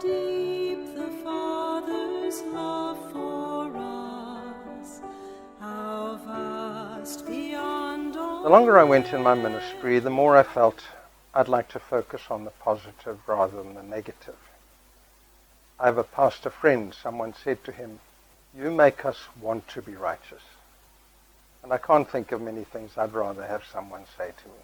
deep the Father's love for us, how vast beyond all. The longer I went in my ministry, the more I felt I'd like to focus on the positive rather than the negative. I have a pastor friend, someone said to him, "You make us want to be righteous." And I can't think of many things I'd rather have someone say to me.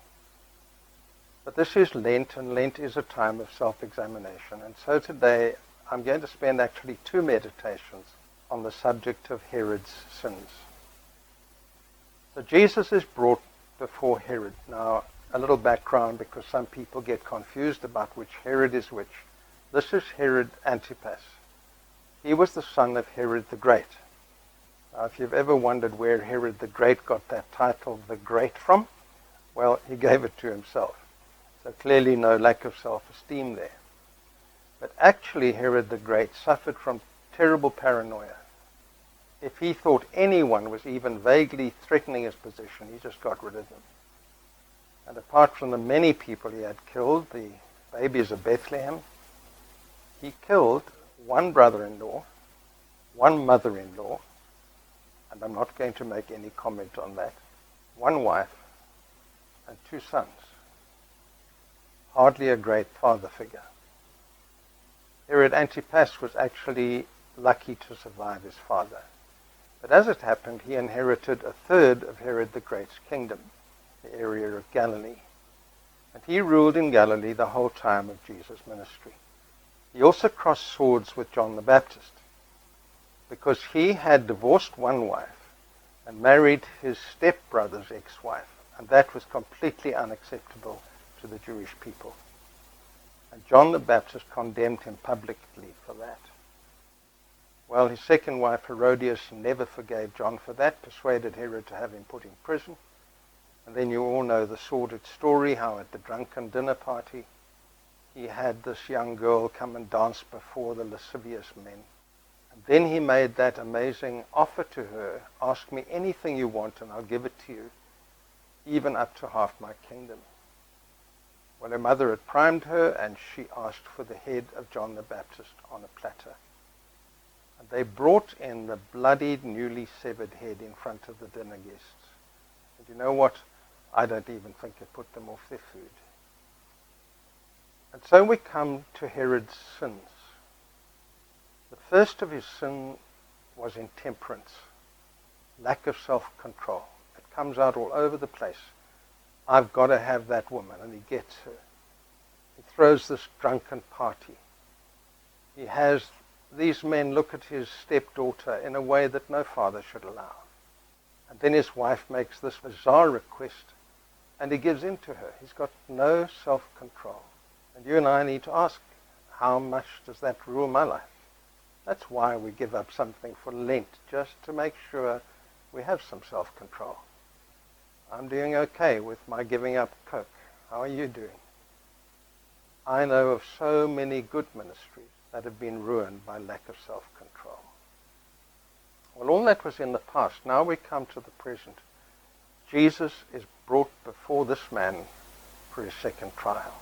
But this is Lent, and Lent is a time of self-examination. And so today I'm going to spend actually 2 meditations on the subject of Herod's sins. So Jesus is brought before Herod. Now, a little background, because some people get confused about which Herod is which. This is Herod Antipas. He was the son of Herod the Great. Now, if you've ever wondered where Herod the Great got that title, the Great, from, well, he gave it to himself. So clearly no lack of self-esteem there. But actually Herod the Great suffered from terrible paranoia. If he thought anyone was even vaguely threatening his position, he just got rid of them. And apart from the many people he had killed, the babies of Bethlehem, he killed 1 brother-in-law, 1 mother-in-law, and I'm not going to make any comment on that, 1 wife, and 2 sons. Hardly a great father figure. Herod Antipas was actually lucky to survive his father. But as it happened, he inherited a third of Herod the Great's kingdom, the area of Galilee. And he ruled in Galilee the whole time of Jesus' ministry. He also crossed swords with John the Baptist, because he had divorced 1 wife and married his stepbrother's ex-wife, and that was completely unacceptable to the Jewish people. And John the Baptist condemned him publicly for that. Well, his second wife, Herodias, never forgave John for that, persuaded Herod to have him put in prison. And then you all know the sordid story, how at the drunken dinner party, he had this young girl come and dance before the lascivious men. And then he made that amazing offer to her, "Ask me anything you want and I'll give it to you, even up to half my kingdom." Well, her mother had primed her, and she asked for the head of John the Baptist on a platter. And they brought in the bloodied, newly severed head in front of the dinner guests. And you know what? I don't even think it put them off their food. And so we come to Herod's sins. The first of his sin was intemperance, lack of self-control. It comes out all over the place. I've got to have that woman, and he gets her. He throws this drunken party. He has these men look at his stepdaughter in a way that no father should allow. And then his wife makes this bizarre request, and he gives in to her. He's got no self-control. And you and I need to ask, how much does that rule my life? That's why we give up something for Lent, just to make sure we have some self-control. I'm doing okay with my giving up Coke. How are you doing? I know of so many good ministries that have been ruined by lack of self-control. Well, all that was in the past. Now we come to the present. Jesus is brought before this man for his second trial.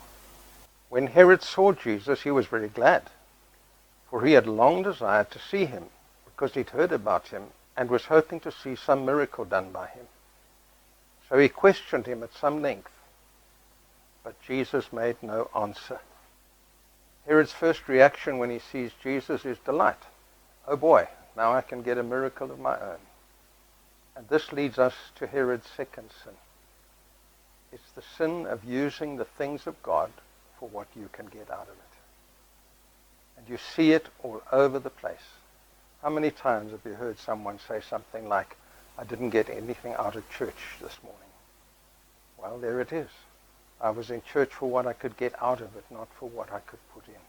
When Herod saw Jesus, he was very glad, for he had long desired to see him, because he'd heard about him and was hoping to see some miracle done by him. So he questioned him at some length, but Jesus made no answer. Herod's first reaction when he sees Jesus is delight. Oh boy, now I can get a miracle of my own. And this leads us to Herod's second sin. It's the sin of using the things of God for what you can get out of it. And you see it all over the place. How many times have you heard someone say something like, "I didn't get anything out of church this morning"? Well, there it is. I was in church for what I could get out of it, not for what I could put in.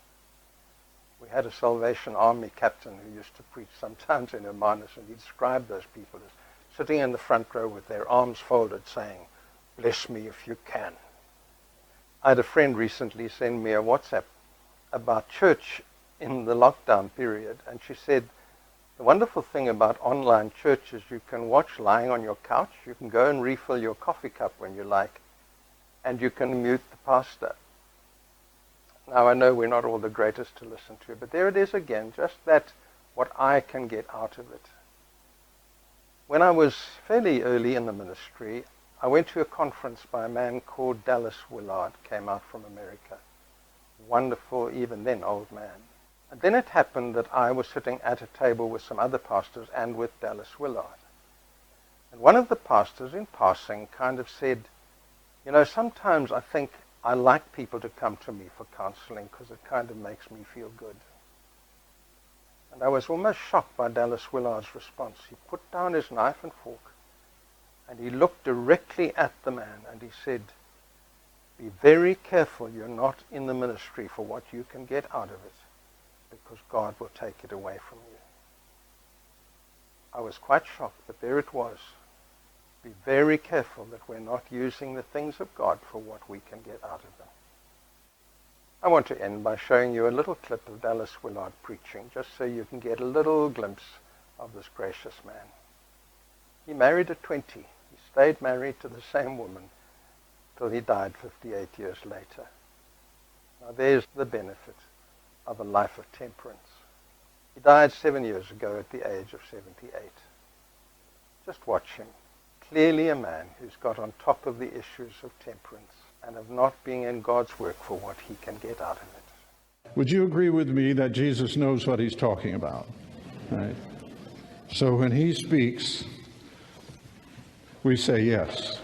We had a Salvation Army captain who used to preach sometimes in Hermanus, and he described those people as sitting in the front row with their arms folded, saying, "Bless me if you can." I had a friend recently send me a WhatsApp about church in the lockdown period, and she said, the wonderful thing about online church is you can watch lying on your couch, you can go and refill your coffee cup when you like, and you can mute the pastor. Now I know we're not all the greatest to listen to, but there it is again, just that what I can get out of it. When I was fairly early in the ministry, I went to a conference by a man called Dallas Willard, came out from America. Wonderful, even then, old man. And then it happened that I was sitting at a table with some other pastors and with Dallas Willard. And one of the pastors, in passing, kind of said, you know, sometimes I think I like people to come to me for counseling because it kind of makes me feel good. And I was almost shocked by Dallas Willard's response. He put down his knife and fork and he looked directly at the man and he said, be very careful you're not in the ministry for what you can get out of it, because God will take it away from you. I was quite shocked, but there it was. Be very careful that we're not using the things of God for what we can get out of them. I want to end by showing you a little clip of Dallas Willard preaching, just so you can get a little glimpse of this gracious man. He married at 20. He stayed married to the same woman till he died 58 years later. Now there's the benefit of a life of temperance. He died 7 years ago at the age of 78. Just watch him. Clearly a man who's got on top of the issues of temperance and of not being in God's work for what he can get out of it. Would you agree with me that Jesus knows what he's talking about? Right? So when he speaks, we say yes.